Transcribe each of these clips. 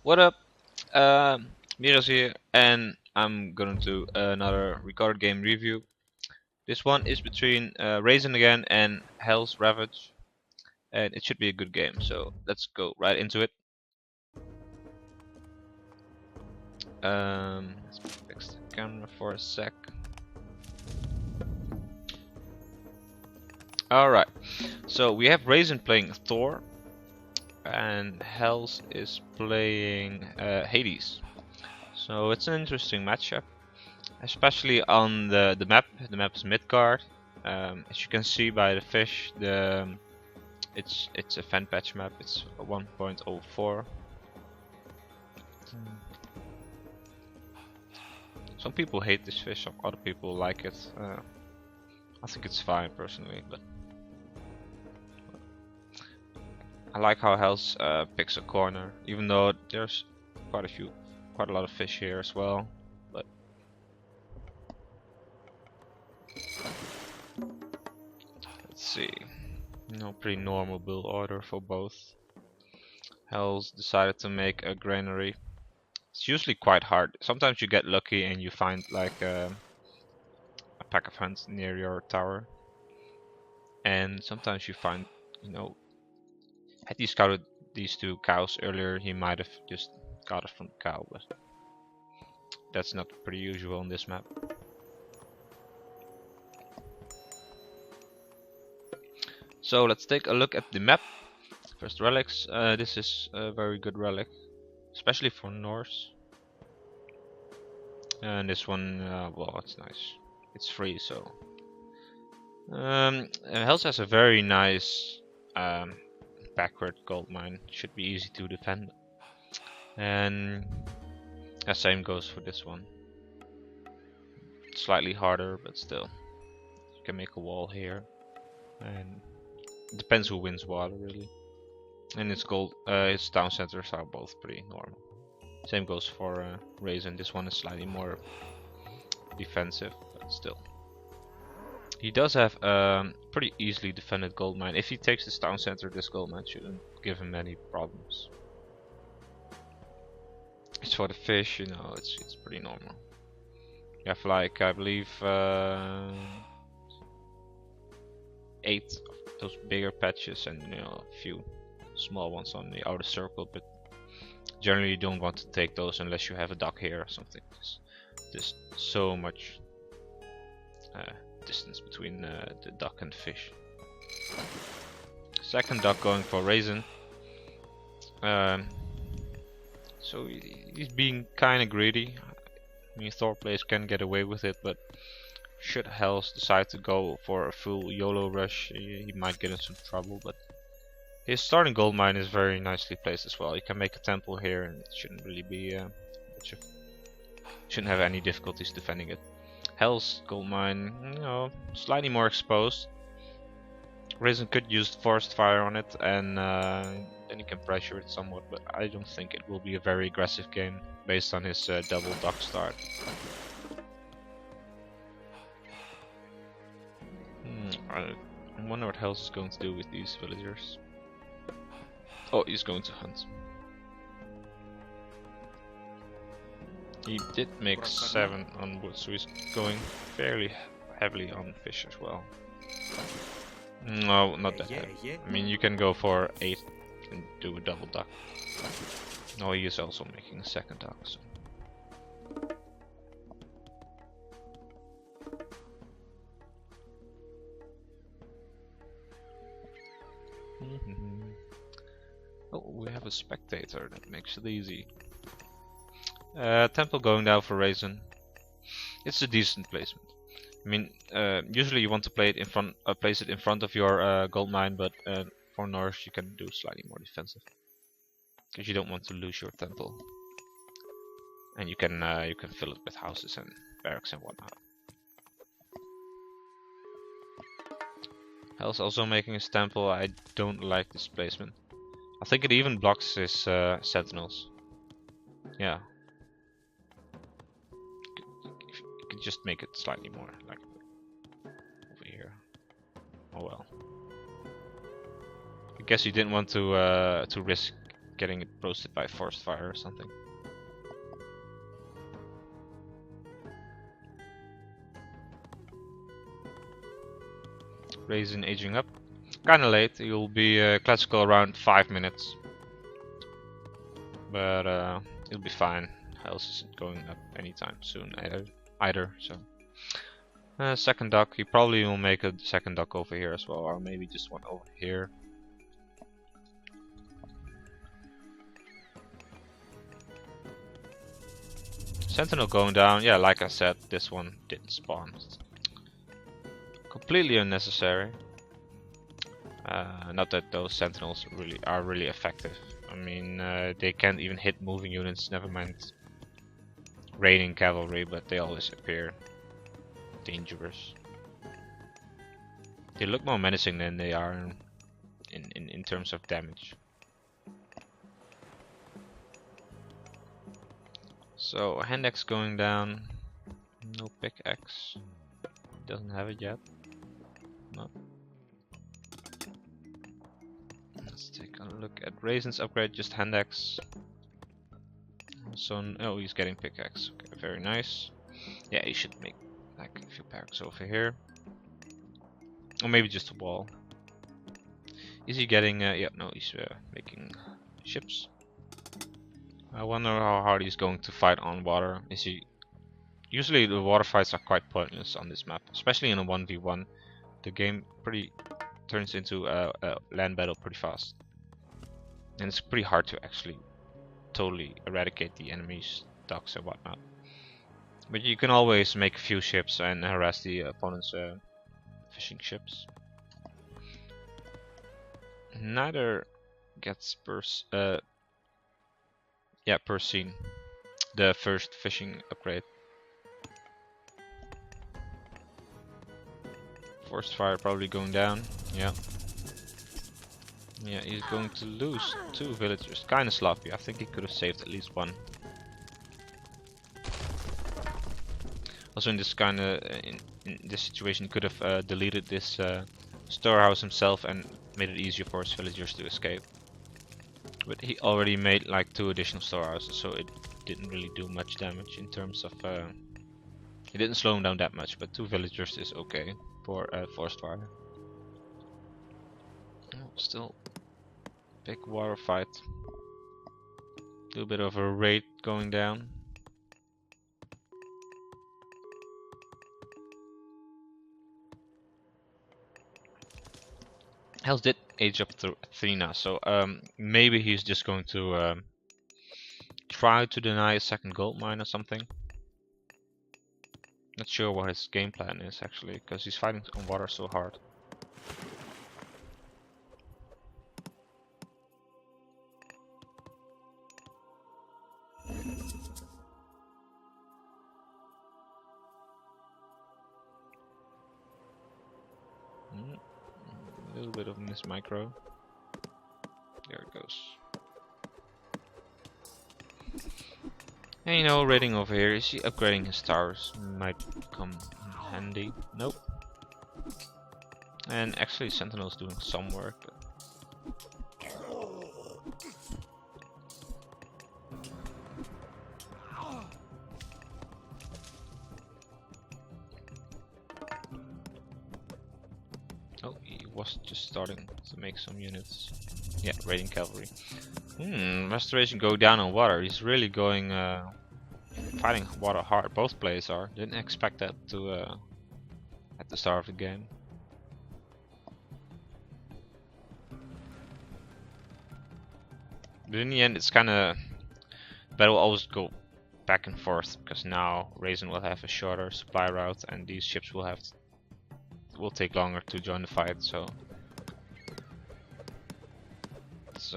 What up? Miras here, and I'm gonna do another recorded game review. This one is between Rayzen again and Hellsravage, and it should be a good game. So let's go right into it. Let's fix the camera for a sec. All right. So we have Rayzen playing Thor, and Hells is playing Hades. So it's an interesting matchup. Especially on the map. The map is Midgard. As you can see by the fish, it's a fan patch map. It's 1.04. Some people hate this fish. Some other people like it. I think it's fine personally, but I like how Hells picks a corner, even though there's quite a lot of fish here as well. But let's see. Pretty normal build order for both. Hells decided to make a granary. It's usually quite hard. Sometimes you get lucky and you find like a pack of hunts near your tower. And sometimes you find, had he scouted these two cows earlier, he might have just got it from the cow, but that's not pretty usual on this map. So let's take a look at the map. First relics. This is a very good relic, especially for Norse. And this one, well, it's nice. It's free, so. Hells has a very nice backward gold mine. Should be easy to defend. And the same goes for this one. Slightly harder, but still. You can make a wall here. And it depends who wins water, really. And its town centers are both pretty normal. Same goes for Rayzen. This one is slightly more defensive, but still. He does have a pretty easily defended gold mine. If he takes this town center, this gold mine shouldn't give him any problems. It's for the fish, it's pretty normal. You have like, I believe, 8 of those bigger patches and a few small ones on the outer circle, but generally you don't want to take those unless you have a dock here or something. There's so much distance between the duck and the fish. Second duck going for Rayzen. So he's being kinda greedy. I mean, Thor players can get away with it, but should Hells decide to go for a full YOLO rush, he might get in some trouble. But his starting gold mine is very nicely placed as well. You can make a temple here, and it shouldn't really be shouldn't have any difficulties defending it. Hell's gold mine, slightly more exposed. Rayzen could use forest fire on it, and then you can pressure it somewhat, but I don't think it will be a very aggressive game based on his double dock start. I wonder what Hells is going to do with these villagers. Oh, he's going to hunt. He did make 7 on wood, so he's going fairly heavily on fish as well. No, not that heavy. I mean, you can go for 8 and do a double duck. No, he is also making a second duck. So. Oh, we have a spectator, that makes it easy. Temple going down for Rayzen. It's a decent placement. I mean, usually you want to play it in front, place it in front of your gold mine, but for Norse you can do slightly more defensive, because you don't want to lose your temple, and you can fill it with houses and barracks and whatnot. Hell's also making his temple. I don't like this placement. I think it even blocks his sentinels. Yeah. You could just make it slightly more like over here. Oh well. I guess you didn't want to risk getting it roasted by forest fire or something. Rayzen aging up. Kinda late, you'll be classical around 5 minutes. But it'll be fine. Health isn't going up anytime soon either, so. Second dock, he probably will make a second dock over here as well, or maybe just one over here. Sentinel going down, yeah, like I said, this one didn't spawn. Completely unnecessary. Not that those sentinels are really effective. I mean, they can't even hit moving units, never mind raining cavalry, but they always appear dangerous. They look more menacing than they are in terms of damage. So hand axe going down, no pickaxe. Doesn't have it yet. No. Let's take a look at Rayzen's upgrade, just hand axe. So oh, he's getting pickaxe. Okay, very nice. Yeah, he should make like a few barracks over here, or maybe just a wall. Is he getting? Yeah, no, he's making ships. I wonder how hard he's going to fight on water. Is he? Usually the water fights are quite pointless on this map, especially in a 1v1. The game turns into a land battle pretty fast, and it's pretty hard to actually totally eradicate the enemy's docks and whatnot. But you can always make a few ships and harass the opponent's fishing ships. Neither gets per scene, the first fishing upgrade. Forest fire probably going down. Yeah. Yeah, he's going to lose 2 villagers. Kinda sloppy. I think he could have saved at least 1. Also in this in this situation, he could have deleted this storehouse himself and made it easier for his villagers to escape. But he already made like 2 additional storehouses, so it didn't really do much damage in terms of. It didn't slow him down that much, but 2 villagers is okay for forest fire. Oh, still big water fight. A little bit of a raid going down. Hells did age up to 3 now, so maybe he's just going to try to deny a second gold mine or something. Not sure what his game plan is actually, because he's fighting on water so hard. A little bit of miss micro. There it goes. And you know, raiding over here, is he upgrading his towers? Might come in handy. Nope. And actually Sentinel's doing some work, but oh, he was just starting to make some units. Yeah, raiding cavalry. Restoration go down on water. He's really going fighting water hard. Both players are. Didn't expect that to at the start of the game. But in the end, it's kind of battle will always go back and forth, because now Rayzen will have a shorter supply route, and these ships will take longer to join the fight. So it's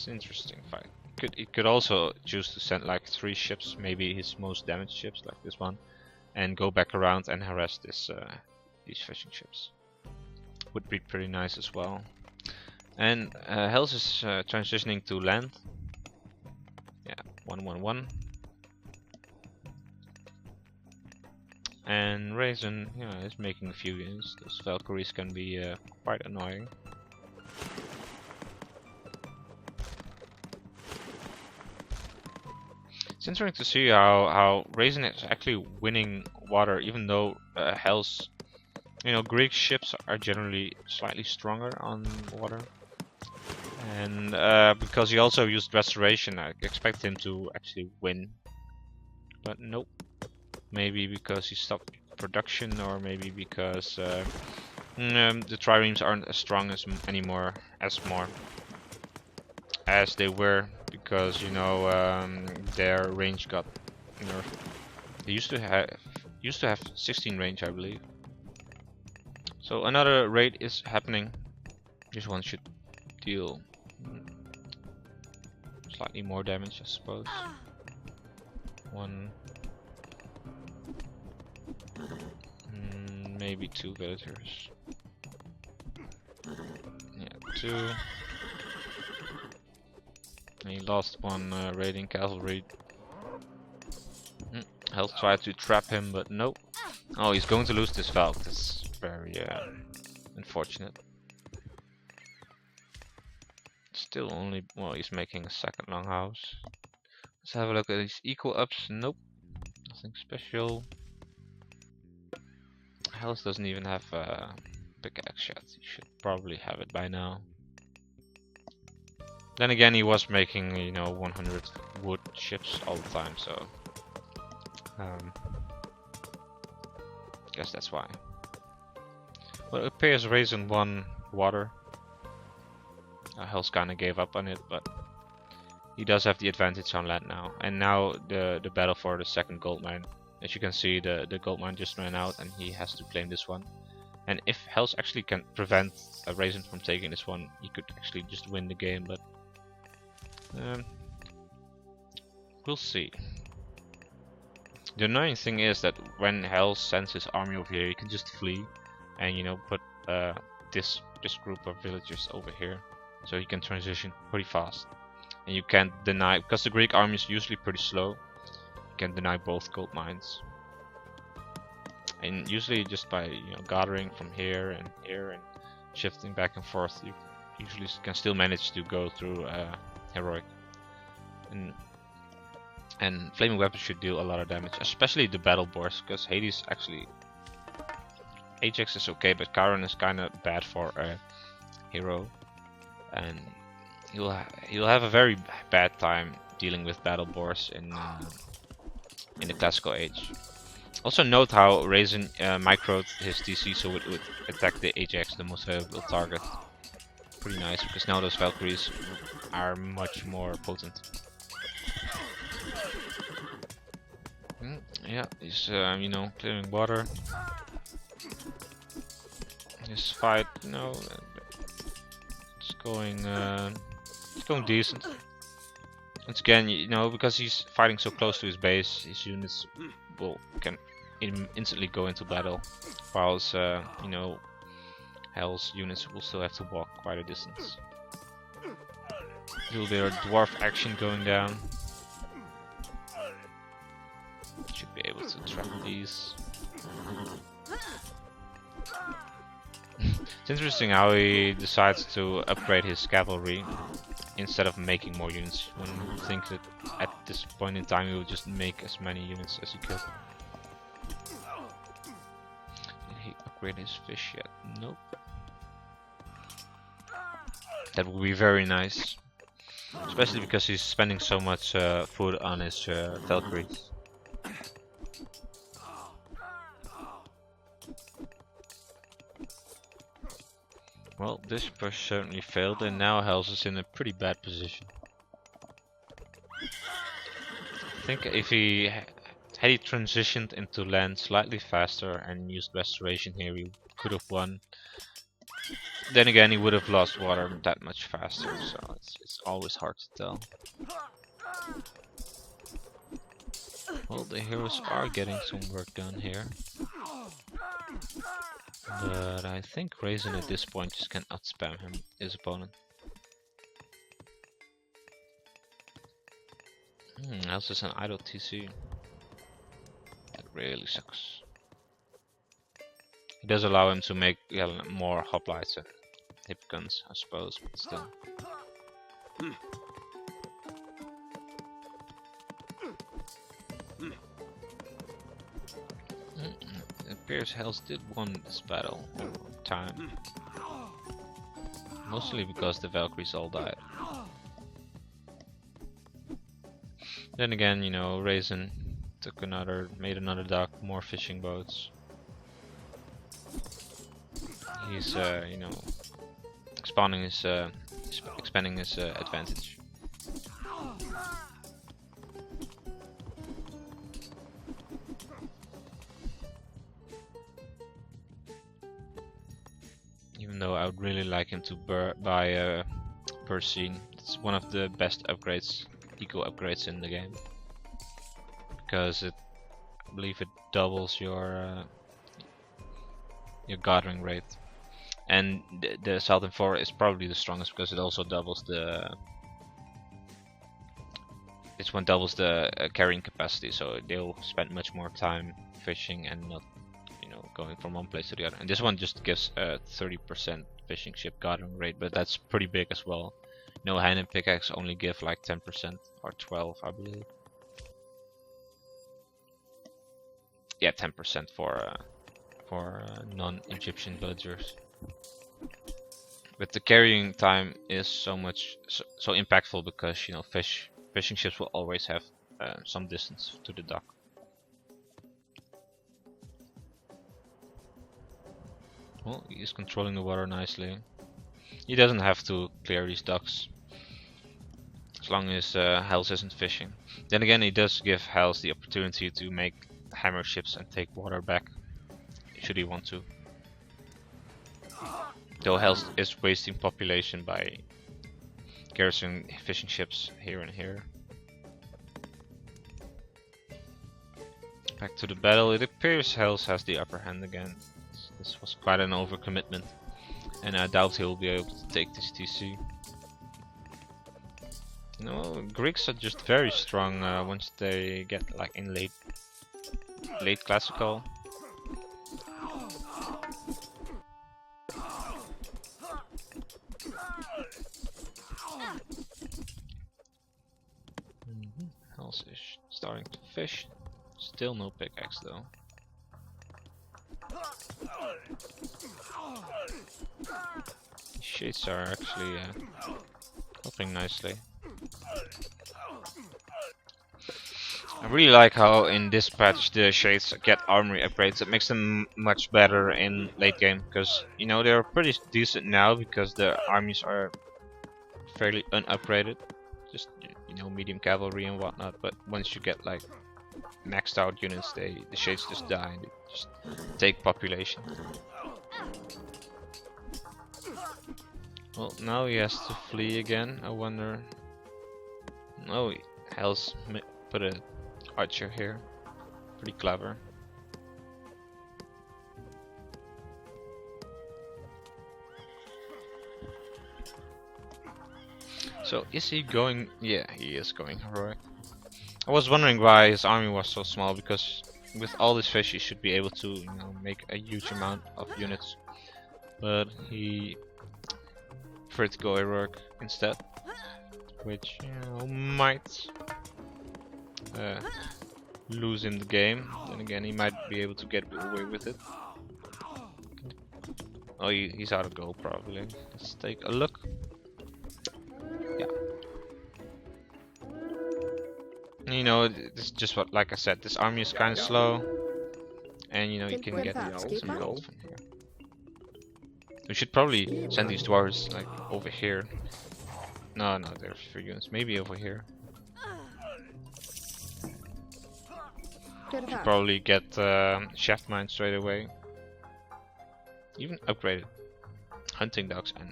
an interesting fight. He could also choose to send like 3 ships, maybe his most damaged ships like this one, and go back around and harass these fishing ships. Would be pretty nice as well. And Hells is transitioning to land. Yeah, 1-1-1. And Rayzen, yeah, is making a few units. Those Valkyries can be quite annoying. It's interesting to see how Rayzen is actually winning water, even though Hell's, Greek ships are generally slightly stronger on water. And because he also used restoration, I expect him to actually win. But nope. Maybe because he stopped production, or maybe because the triremes aren't as strong anymore as they were, because their range got nerfed. They used to have 16 range, I believe. So another raid is happening. This one should deal slightly more damage, I suppose. One, maybe two villagers. Yeah, two. And he lost one raiding cavalry. Hell tried to trap him, but nope. Oh, he's going to lose this Valk. That's very unfortunate. Still only, well, he's making a second longhouse. Let's have a look at his equal ups. Nope, nothing special. Hells doesn't even have a pickaxe yet. He should probably have it by now. Then again, he was making 100 wood ships all the time, so guess that's why. Well, it appears Rayzen won water. Hell's kinda gave up on it, but he does have the advantage on land now. And now the battle for the second gold mine. As you can see, the gold mine just ran out, and he has to claim this one. And if Hells actually can prevent Rayzen from taking this one, he could actually just win the game. But we'll see. The annoying thing is that when Hell sends his army over here, he can just flee, and put this group of villagers over here, so he can transition pretty fast. And you can't deny, because the Greek army is usually pretty slow, you can deny both gold mines. And usually just by gathering from here and shifting back and forth, you usually can still manage to go through heroic. And flaming weapons should deal a lot of damage, especially the battle boars, because Hades actually, Ajax is okay, but Charon is kind of bad for a hero, and he'll have a very bad time dealing with battle boars in the classical age. Also note how Rayzen microed his DC so it would attack the Ajax, the most valuable target. Pretty nice, because now those Valkyries are much more potent. Yeah, he's clearing water. This fight, it's going decent. Once again, because he's fighting so close to his base, his units can instantly go into battle, whilst Hell's units will still have to walk quite a distance. There will be a dwarf action going down. Should be able to trap these. It's interesting how he decides to upgrade his cavalry instead of making more units, when you think that at this point in time he will just make as many units as he could. Did he upgrade his fish yet? Nope. That would be very nice, especially because he's spending so much food on his Valkyries. Well, this push certainly failed, and now Hells is in a pretty bad position. I think if he had transitioned into land slightly faster and used restoration here, he could have won. Then again, he would have lost water that much faster, so it's always hard to tell. Well, the heroes are getting some work done here. But I think Rayzen at this point just can outspam his opponent. Else is an idle TC. That really sucks. It does allow him to make more hoplites and hip guns, I suppose, but still. It appears Hells did win this battle over time. Mostly because the Valkyries all died. Then again, you know, Rayzen made another dock, more fishing boats. He's, you know, expanding his advantage. Even though I would really like him to buy a Persine. It's one of the best upgrades, eco upgrades in the game, because I believe it doubles your gathering rate. And the Southern 4 is probably the strongest because it also doubles this one doubles the carrying capacity, so they'll spend much more time fishing and not, you know, going from one place to the other. And this one just gives a 30% fishing ship gathering rate, but that's pretty big as well. No, hand and pickaxe only give like 10% or 12, I believe. Yeah, 10% for non-Egyptian villagers. But the carrying time is so impactful because, you know, fishing ships will always have some distance to the dock. Well, he's controlling the water nicely. He doesn't have to clear these docks as long as Hells isn't fishing. Then again, he does give Hells the opportunity to make hammer ships and take water back, should he want to. Though Hells is wasting population by garrisoning fishing ships here and here. Back to the battle. It appears Hells has the upper hand again. This was quite an overcommitment, and I doubt he'll be able to take this TC. No, Greeks are just very strong once they get like in late classical. Hells is starting to fish. Still no pickaxe though. Shades are actually helping nicely. I really like how in this patch the shades get armory upgrades. It makes them much better in late game, because, you know, they're pretty decent now because the armies are fairly unupgraded, just, you know, medium cavalry and whatnot. But once you get like maxed out units, the shades just die and they just take population. Well, now he has to flee again. I wonder. Oh, Hells put a archer here. Pretty clever. So is he going? Yeah, he is going heroic. I was wondering why his army was so small, because with all this fish he should be able to, you know, make a huge amount of units. But he preferred to go heroic instead, which, you know, might lose him the game. Then again, he might be able to get away with it. Oh, he's out of gold probably. Let's take a look. Yeah. You know, this is just what, like I said, this army is kind of slow, and you know, you can get some gold from here. We should probably send these dwarves like over here. No, there's 3 units. Maybe over here. Should probably get shaft mine straight away. Even upgraded hunting dogs and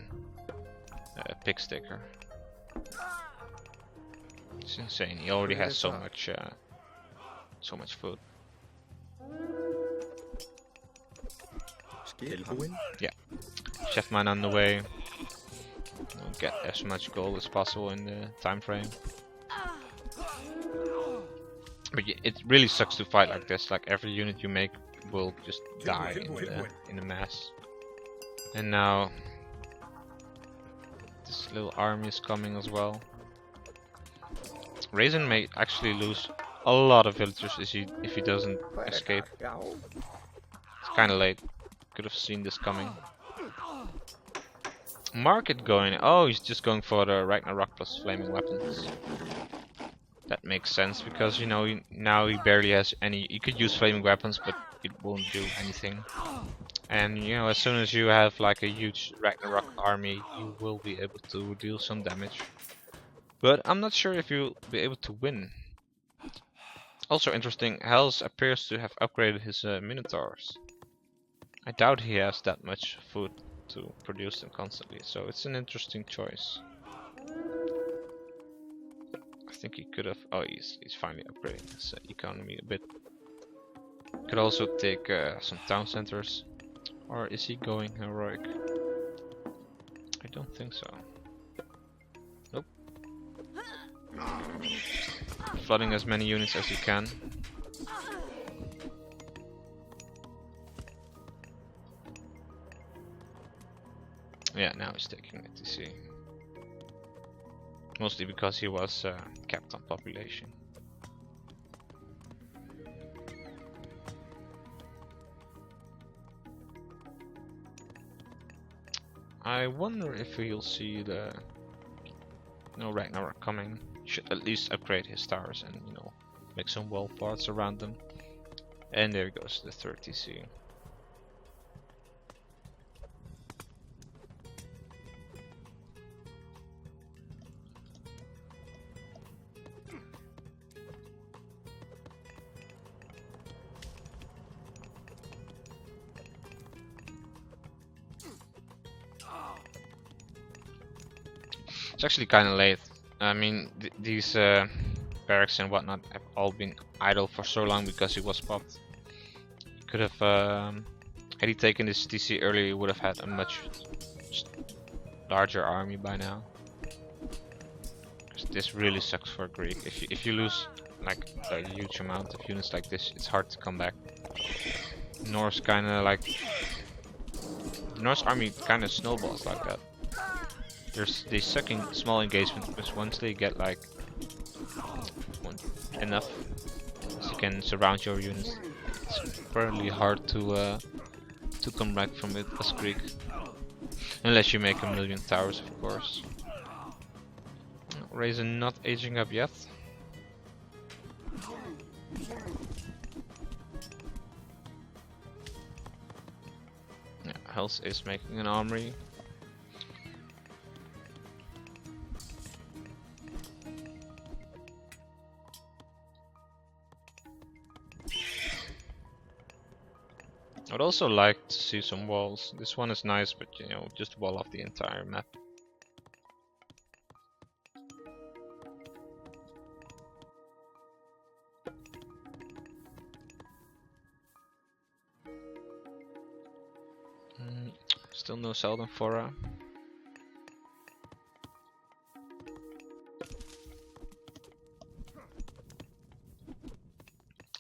pig sticker. It's insane. He already has so much food. Yeah, chef mine on the way. We'll get as much gold as possible in the time frame. But it really sucks to fight like this. Like every unit you make will just die in the mass. And now this little army is coming as well. Rayzen may actually lose a lot of villagers if he doesn't escape. It's kind of late. Could have seen this coming. Market going. Oh, he's just going for the Ragnarok plus flaming weapons. That makes sense because you know now he barely has any. He could use flaming weapons, but it won't do anything. And you know, as soon as you have like a huge Ragnarok army, you will be able to deal some damage. But I'm not sure if you'll be able to win. Also interesting, Hells appears to have upgraded his Minotaurs. I doubt he has that much food to produce them constantly, so it's an interesting choice. I think he could have. Oh, he's finally upgrading his economy a bit. Could also take some town centers, or is he going heroic? I don't think so. Nope. Flooding as many units as he can. Yeah, now he's taking it to see. Mostly because he was capped on population. I wonder if he'll see the Ragnarok coming. Should at least upgrade his towers and make some wall parts around them. And there goes the 30C. It's actually kind of late. I mean, these barracks and whatnot have all been idle for so long because he was popped. He could have, had he taken this TC earlier, he would have had a much larger army by now. Because this really sucks for Greek. If you lose like a huge amount of units like this, it's hard to come back. Norse kind of like the Norse army kind of snowballs like that. They suck in small engagement because once they get like enough, so you can surround your units. It's fairly hard to come back from it as Greek, unless you make 1,000,000 towers, of course. Rayzen not aging up yet. Yeah, Hells is making an armory. I'd also like to see some walls. This one is nice, but just wall off the entire map. Still no Selden Fora.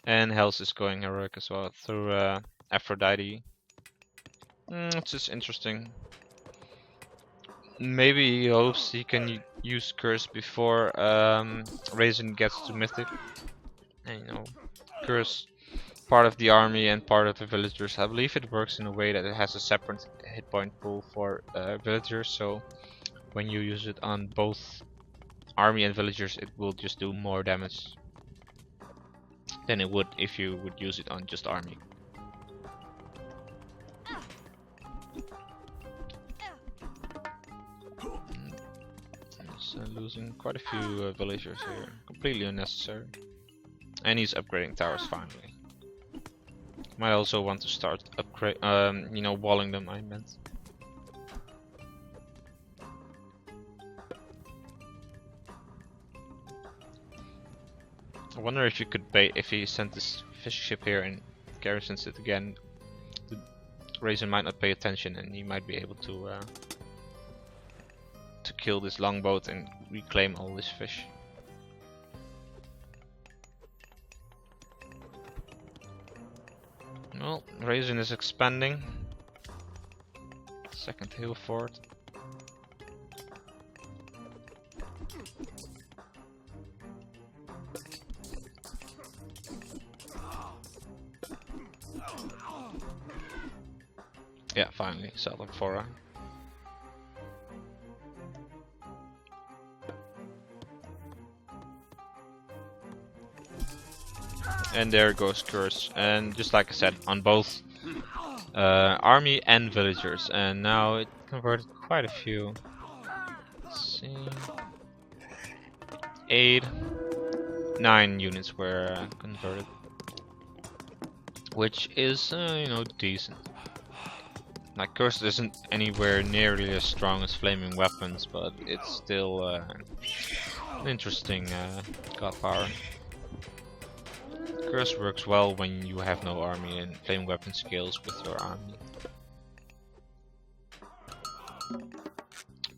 And Hells is going heroic as well through Aphrodite. It's just interesting. Maybe he hopes he can use Curse before Rayzen gets to Mythic. And Curse part of the army and part of the villagers. I believe it works in a way that it has a separate hit point pool for villagers, so when you use it on both army and villagers, it will just do more damage than it would if you would use it on just army. Losing quite a few villagers here, completely unnecessary. And he's upgrading towers finally. Might also want to start upgrade, walling them. I meant. I wonder if you could bait if he sent this fish ship here and garrisons it again. The Rayzen might not pay attention, and he might be able to kill this longboat and reclaim all this fish. Well, Rayzen is expanding. Second hill fort. Yeah, finally, Southern Fora. And there goes Curse. And just like I said, on both army and villagers. And now it converted quite a few. Let's see. 8, 9 units were converted. Which is, you know, decent. Like, Curse isn't anywhere nearly as strong as Flaming Weapons, but it's still an interesting god power. Curse works well when you have no army, and Flaming Weapon scales with your army.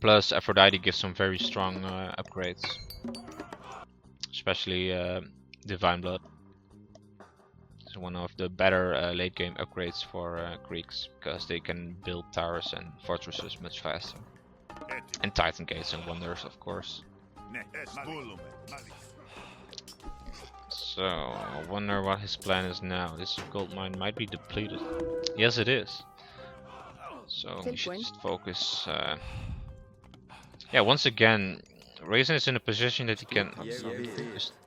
Plus, Aphrodite gives some very strong upgrades, especially Divine Blood. It's one of the better late game upgrades for Greeks, because they can build towers and fortresses much faster. And Titan Gates and Wonders, of course. So, I wonder what his plan is now. This gold mine might be depleted. Yes, it is. So, we should just focus. Yeah, once again, Rayzen is in a position that he can just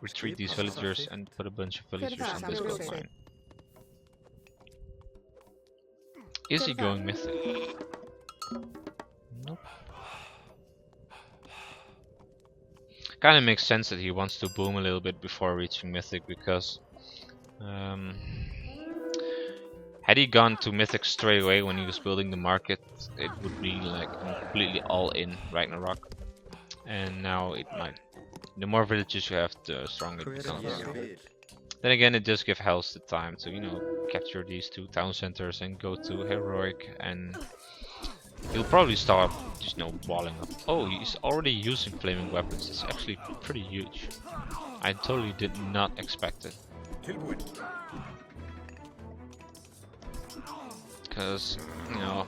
retreat these villagers and put a bunch of villagers on this gold mine. Is he going mythic? Nope. Kinda makes sense that he wants to boom a little bit before reaching mythic, because had he gone to mythic straight away when he was building the market, it would be like completely all in Ragnarok. And now it might. The more villages you have, the stronger it becomes. Then again, it does give Hells the time to, you know, capture these 2 town centers and go to heroic, and he'll probably start just, you know, walling up. Oh, he's already using Flaming Weapons. It's actually pretty huge. I totally did not expect it. Because, you know,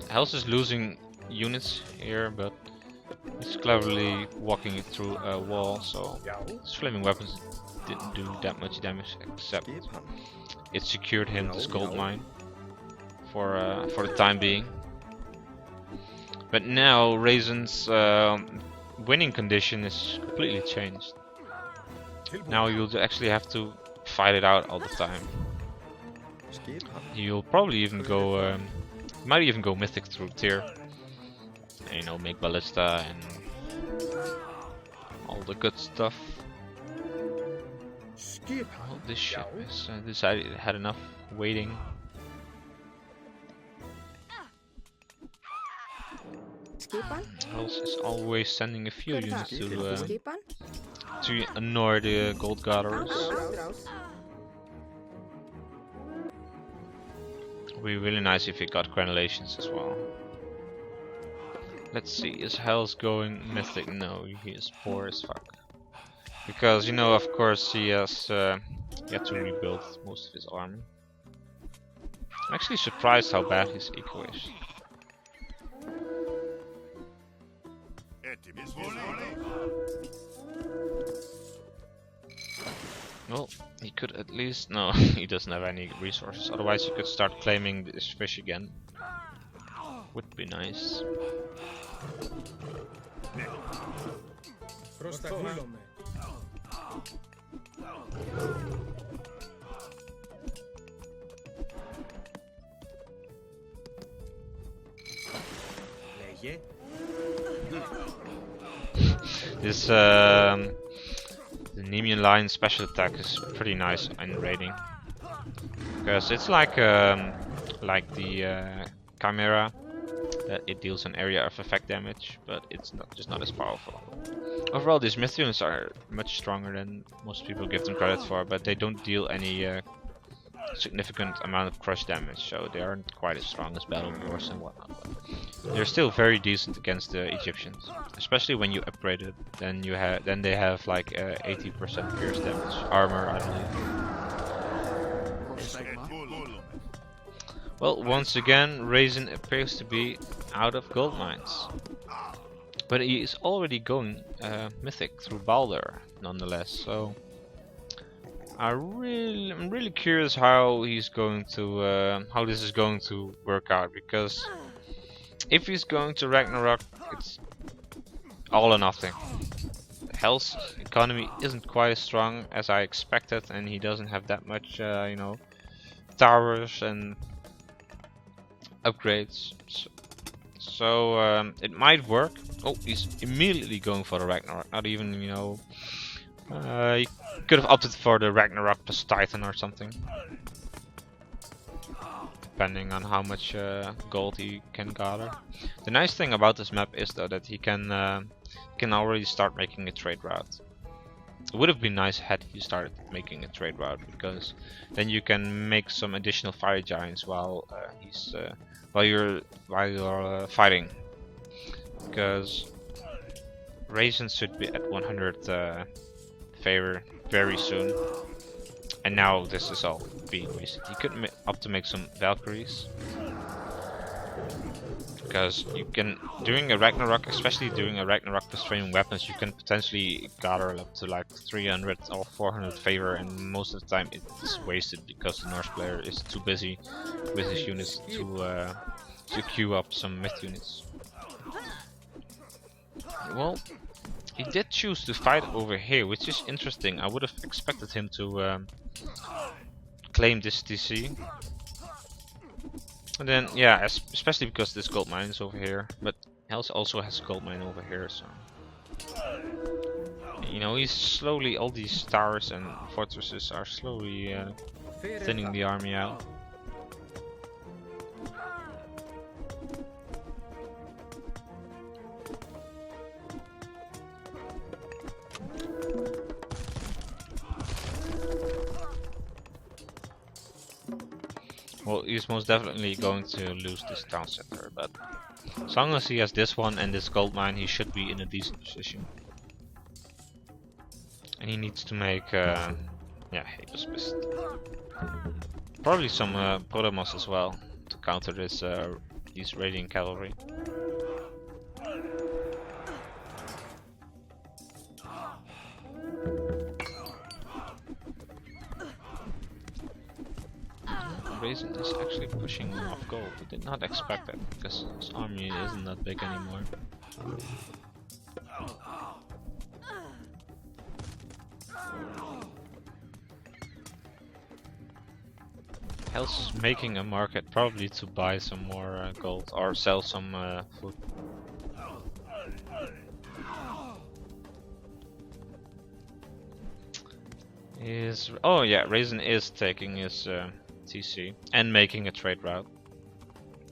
Hells is losing units here, but he's cleverly walking it through a wall, so his Flaming Weapons didn't do that much damage, except it secured him this gold mine for the time being. But now Rayzen's winning condition is completely changed. Now you'll actually have to fight it out all the time. You'll probably even go, might even go mythic through tier, and, you know, make ballista and all the good stuff. Oh, this ship is decided it had enough waiting. Hells is always sending a few units to annoy the gold gatherers. Would be really nice if he got granulations as well. Let's see, is Hells going mythic? No, he is poor as fuck. Because, you know, of course he has yet to rebuild most of his army. I'm actually surprised how bad his eco is. Well, he could at least... No, he doesn't have any resources. Otherwise he could start claiming this fish again. Would be nice. This the Nemean Lion special attack is pretty nice in raiding, because it's like the Chimera, that it deals an area of effect damage, but it's not as powerful. Overall, these myth units are much stronger than most people give them credit for, but they don't deal any significant amount of crush damage, so they aren't quite as strong as battle boars and whatnot. But they're still very decent against the Egyptians, especially when you upgrade it. Then they have like 80% pierce damage armor, I believe. Well, once again, Rayzen appears to be out of gold mines. But he is already going mythic through Baldur, nonetheless. So I'm really curious how he's going to how this is going to work out, because if he's going to Ragnarok, it's all or nothing. Hell's economy isn't quite as strong as I expected, and he doesn't have that much, you know, towers and upgrades. So it might work. Oh, he's immediately going for the Ragnarok. Not even, you know, he could have opted for the Ragnarok plus Titan or something, depending on how much gold he can gather. The nice thing about this map is though that he can already start making a trade route. It would have been nice had he started making a trade route, because then you can make some additional fire giants while you're fighting. Because Rayzen should be at 100 favor very soon, and now this is all being wasted. He could opt to make some Valkyries, because you can, during a Ragnarok, especially during a Ragnarok plus training weapons, you can potentially gather up to like 300 or 400 favor, and most of the time it's wasted because the Norse player is too busy with his units to queue up some myth units. Well, he did choose to fight over here, which is interesting. I would have expected him to claim this TC. And then, yeah, especially because this gold mine is over here, but Hells also has a gold mine over here, so you know, he's slowly, all these towers and fortresses are slowly thinning the army out. Well, he's most definitely going to lose this town center, but as long as he has this one and this gold mine, he should be in a decent position. And he needs to make, yeah, Hades Mist. Probably some Podemos as well to counter this these radiant cavalry. Rayzen is actually pushing off gold. I did not expect that, because his army isn't that big anymore. Hell's is making a market, probably to buy some more gold or sell some food. Oh yeah, Rayzen is taking his TC and making a trade route.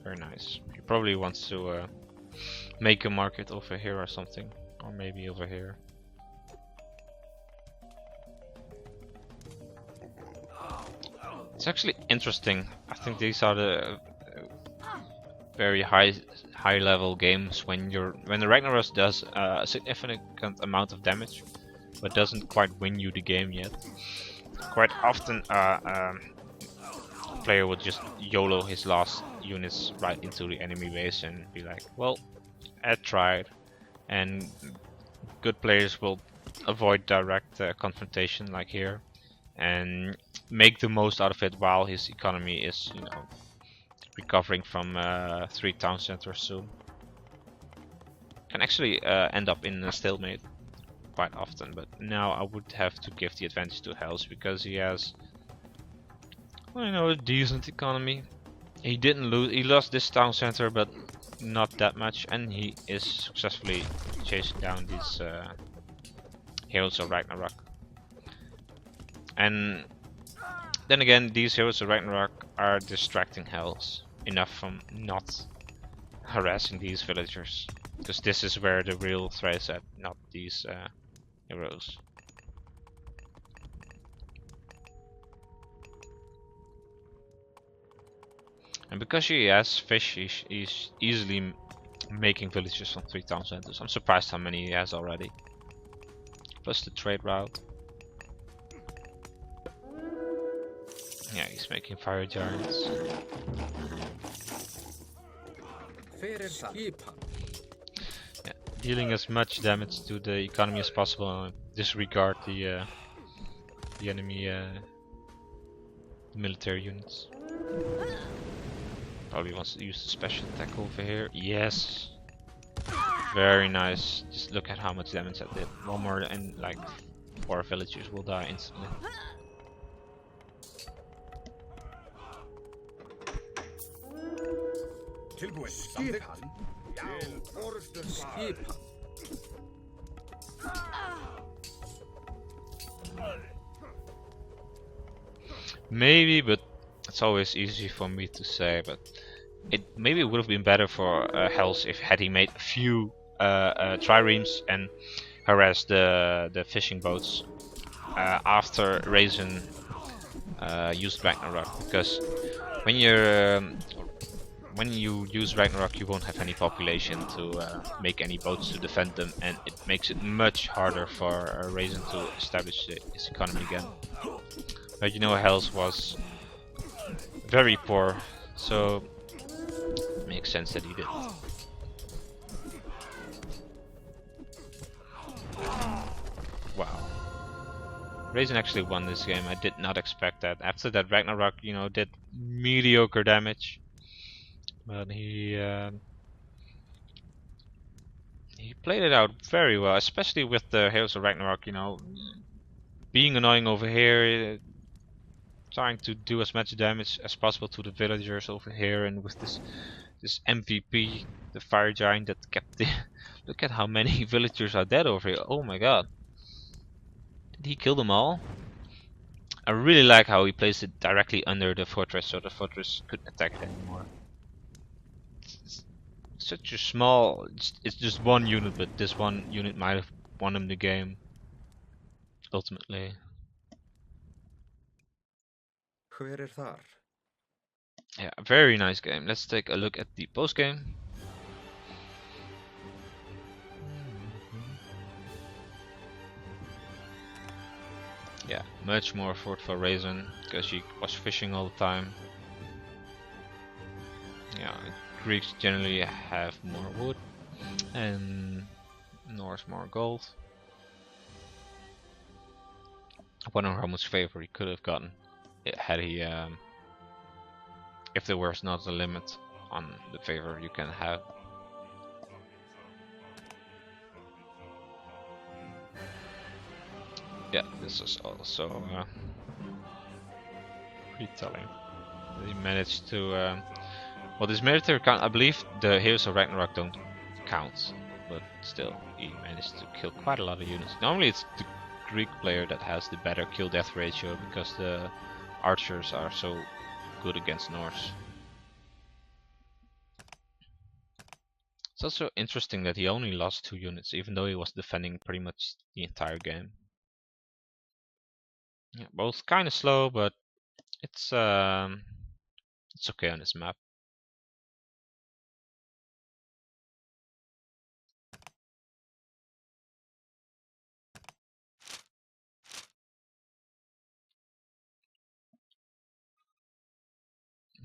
Very nice. He probably wants to make a market over here or something, or maybe over here. It's actually interesting. I think these are the very high level games when the Ragnarok does a significant amount of damage, but doesn't quite win you the game yet. Quite often player would just YOLO his last units right into the enemy base and be like, well, I tried. And good players will avoid direct confrontation like here and make the most out of it while his economy is, you know, recovering from 3 town centers soon. Can actually end up in a stalemate quite often, but now I would have to give the advantage to Hells because he has, well, you know, a decent economy. He didn't lose, he lost this town center, but not that much, and he is successfully chasing down these heroes of Ragnarok. And then again, these heroes of Ragnarok are distracting Hells enough from not harassing these villagers, because this is where the real threat is at, not these heroes. And because he has fish, he's easily making villages from 3 town centers. I'm surprised how many he has already. Plus the trade route. Yeah, he's making fire giants. Yeah, dealing as much damage to the economy as possible and disregard the enemy military units. Probably wants to use the special attack over here. Yes! Very nice. Just look at how much damage that did. One more and like 4 villagers will die instantly. Maybe, but it's always easy for me to say, but maybe it would have been better for Hells if had he made a few triremes and harassed the fishing boats after Rayzen used Ragnarok, because when you use Ragnarok you won't have any population to make any boats to defend them, and it makes it much harder for Rayzen to establish his economy again. But you know, Hells was very poor, so it makes sense that he did. Wow. Rayzen actually won this game. I did not expect that. After that, Ragnarok, you know, did mediocre damage, but he played it out very well, especially with the Heroes of Ragnarok. You know, being annoying over here, trying to do as much damage as possible to the villagers over here, and with this MVP, the fire giant that kept the look at how many villagers are dead over here. Oh my god. Did he kill them all? I really like how he placed it directly under the fortress so the fortress couldn't attack it anymore. It's such a small, it's just one unit, but this one unit might have won him the game ultimately. Yeah, very nice game. Let's take a look at the post game. Yeah, much more effort for Rayzen because she was fishing all the time. Yeah, Greeks generally have more wood and Norse more gold. I wonder how much favor he could have gotten had he, if there was not a limit on the favor you can have. Yeah, this is also pretty telling. He managed to, well, this military count, I believe the Heroes of Ragnarok don't count, but still, he managed to kill quite a lot of units. Normally it's the Greek player that has the better kill-death ratio because the archers are so good against Norse. It's also interesting that he only lost 2 units, even though he was defending pretty much the entire game. Yeah, both kind of slow, but it's okay on this map.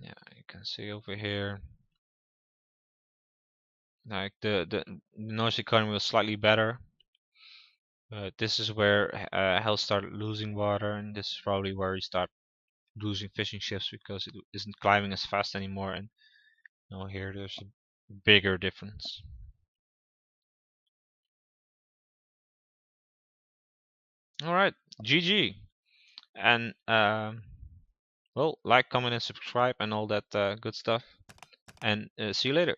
Yeah, you can see over here, like the Norse economy was slightly better. This is where Hell started losing water, and this is probably where he started losing fishing ships because it isn't climbing as fast anymore. And now here there's a bigger difference. All right, GG, and well, like, comment, and subscribe, and all that good stuff. And see you later.